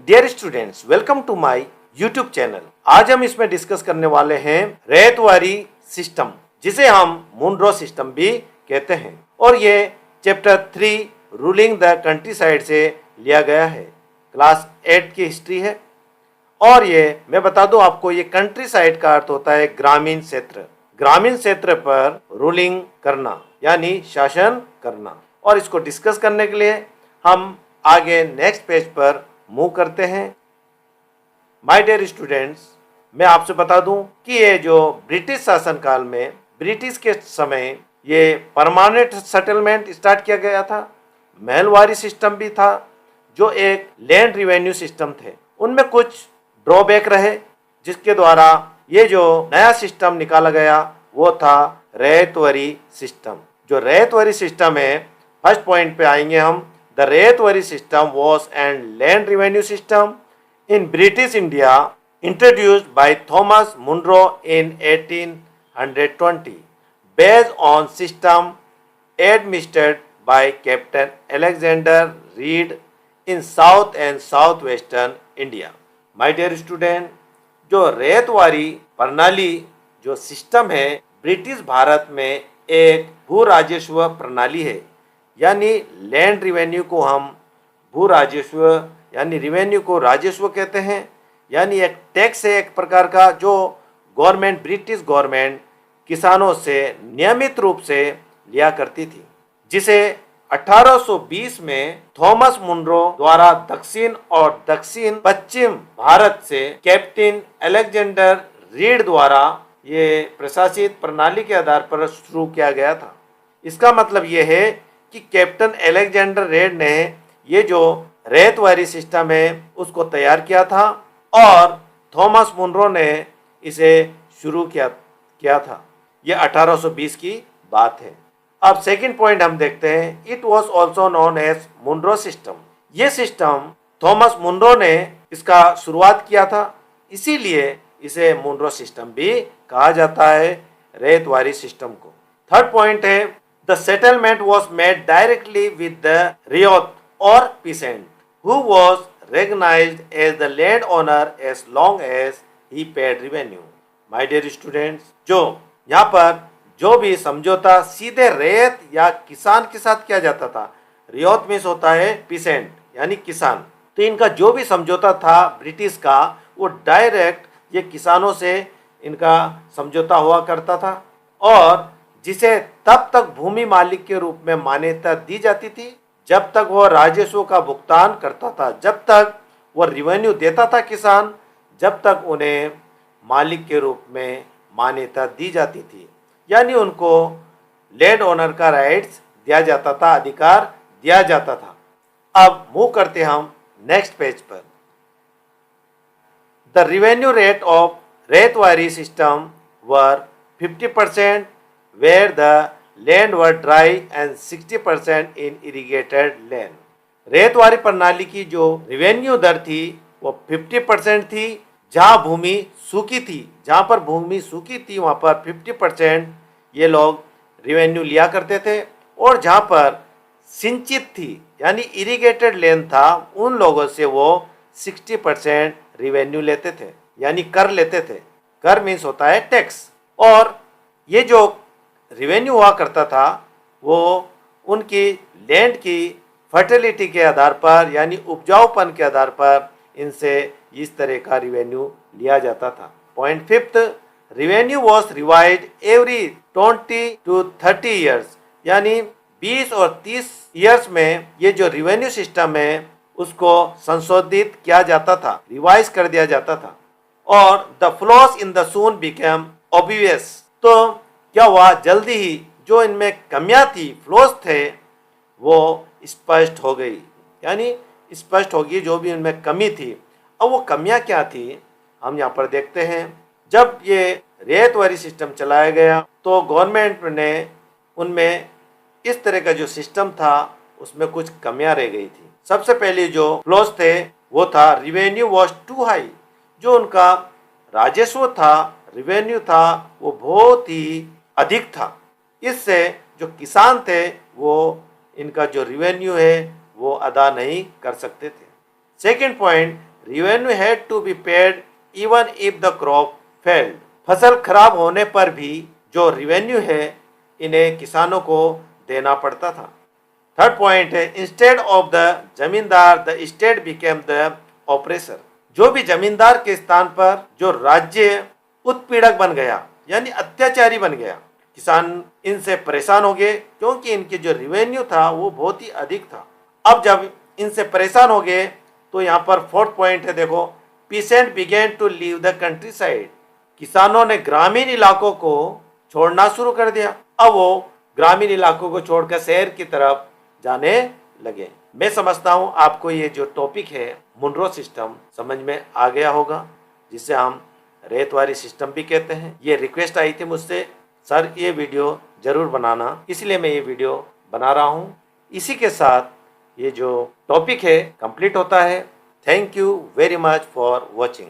Dear students, welcome to my YouTube channel. आज हम इसमें डिस्कस करने वाले हैं रैयतवारी सिस्टम, जिसे हम मुनरो सिस्टम भी कहते हैं। और ये chapter 3 ruling the country side से लिया गया है। क्लास 8 की हिस्ट्री है। और ये मैं बता दूं आपको, ये कंट्री साइड का अर्थ होता है ग्रामीण क्षेत्र। ग्रामीण क्षेत्र पर रूलिंग करना यानी शासन करना। और इसको डिस्कस करने के लिए हम आगे नेक्स्ट पेज पर मूव करते हैं। माय डियर स्टूडेंट्स, मैं आपसे बता दूं कि ये जो ब्रिटिश शासनकाल में, ब्रिटिश के समय ये परमानेंट सेटलमेंट स्टार्ट किया गया था। महलवारी सिस्टम भी था, जो एक लैंड रिवेन्यू सिस्टम थे। उनमें कुछ ड्रॉबैक रहे, जिसके द्वारा ये जो नया सिस्टम निकाला गया वो था रैयतवारी सिस्टम। जो रैयतवारी सिस्टम है, फर्स्ट पॉइंट पे आएंगे हम। The Rayatwari system was and land revenue system in British India introduced by Thomas Munro in 1820, based on system administered by Captain Alexander Reed in South and Southwestern India. My dear student, जो रैयतवारी प्रणाली जो system है, British Bharat में एक भू राजस्व प्रणाली है। यानी लैंड रिवेन्यू को हम भू राजस्व यानी रिवेन्यू को राजस्व कहते हैं। यानी एक टैक्स है एक प्रकार का, जो गवर्नमेंट, ब्रिटिश गवर्नमेंट किसानों से नियमित रूप से लिया करती थी, जिसे 1820 में थॉमस मुनरो द्वारा दक्षिण और दक्षिण पश्चिम भारत से कैप्टन अलेक्जेंडर रीड द्वारा ये प्रशासित प्रणाली के आधार पर शुरू किया गया था। इसका मतलब ये है कि कैप्टन अलेक्जेंडर रेड ने ये जो रैयतवारी सिस्टम है उसको तैयार किया था और थॉमस मुनरो ने इसे शुरू किया था। ये 1820 की बात है। अब सेकंड पॉइंट हम देखते हैं। It was also known as Munro system. ये सिस्टम थॉमस मुनरो ने इसका शुरुआत किया था, इसीलिए इसे मुनरो सिस्टम भी कहा जाता है, रैयतवारी सिस्टम को। थर्ड पॉइंट है, the settlement was made directly with the ryot or peasant, who was recognized as the landowner as long as he paid revenue. My dear students, जो यहाँ पर जो भी समझौता सीधे रैयत या किसान के साथ किया जाता था, रियोत मीन्स होता है पीसेंट यानी किसान, तो इनका जो भी समझौता था ब्रिटिश का, वो डायरेक्ट ये किसानों से इनका समझौता हुआ करता था, और जिसे तब तक भूमि मालिक के रूप में मान्यता दी जाती थी जब तक वह राजस्व का भुगतान करता था, जब तक वह रिवेन्यू देता था किसान, जब तक उन्हें मालिक के रूप में मान्यता दी जाती थी। यानी उनको लैंड ओनर का राइट्स दिया जाता था, अधिकार दिया जाता था। अब मूव करते हम नेक्स्ट पेज पर। The revenue rate of Ryotwari system were 50% where the land were dry and 60% in irrigated land. Ryotwari प्रणाली की जो रिवेन्यू दर थी वो 50% थी, जहाँ भूमि सूखी थी, जहाँ पर भूमि सूखी थी वहाँ पर 50% ये लोग रिवेन्यू लिया करते थे, और जहाँ पर सिंचित थी यानी इरिगेटेड लैंड था, उन लोगों से वो 60% रिवेन्यू लेते थे यानी कर लेते थे। कर मीन्स होता है टैक्स। और ये जो रिवेन्यू हुआ करता था वो उनकी लैंड की फर्टिलिटी के आधार पर यानी उपजाऊपन के आधार पर इनसे इस तरह का रिवेन्यू लिया जाता था। Point fifth, revenue was revise every 20 to 30 years, यानी 20 और 30 ईयर्स में ये जो रिवेन्यू सिस्टम है उसको संशोधित किया जाता था, रिवाइज कर दिया जाता था। और the floss in the soon became obvious, तो क्या हुआ, जल्दी ही जो इनमें कमियां थी, फ्लॉस थे, वो स्पष्ट हो गई, यानी स्पष्ट होगी जो भी इनमें कमी थी। अब वो कमियां क्या थी हम यहाँ पर देखते हैं। जब ये रैयतवारी सिस्टम चलाया गया तो गवर्नमेंट ने उनमें इस तरह का जो सिस्टम था उसमें कुछ कमियां रह गई थी। सबसे पहले जो फ्लॉस थे वो था रिवेन्यू वॉज टू हाई, जो उनका राजस्व था, रिवेन्यू था, वो बहुत ही अधिक था। इससे जो किसान थे वो इनका जो रिवेन्यू है वो अदा नहीं कर सकते थे। Second point, revenue had to be paid even if the crop failed. फसल खराब होने पर भी जो रिवेन्यू है इन्हें किसानों को देना पड़ता था। थर्ड पॉइंट है, इंस्टेड ऑफ द जमींदार the state became the oppressor. जो भी जमींदार के स्थान पर जो राज्य उत्पीड़क बन गया यानी अत्याचारी बन गया, किसान इनसे परेशान हो गए क्योंकि इनके जो रिवेन्यू था वो बहुत ही अधिक था। अब जब इनसे परेशान हो गए तो यहाँ पर फोर्थ पॉइंट है, देखो, peasant began to leave the countryside. किसानों ने ग्रामीण इलाकों को छोड़ना शुरू कर दिया। अब वो ग्रामीण इलाकों को छोड़कर शहर की तरफ जाने लगे। मैं समझता हूँ आपको ये जो टॉपिक है मुनरो सिस्टम समझ में आ गया होगा, जिसे हम रेतवारी सिस्टम भी कहते हैं। ये रिक्वेस्ट आई थी मुझसे, सर ये वीडियो जरूर बनाना, इसलिए मैं ये वीडियो बना रहा हूँ। इसी के साथ ये जो टॉपिक है कंप्लीट होता है। Thank you very much for watching.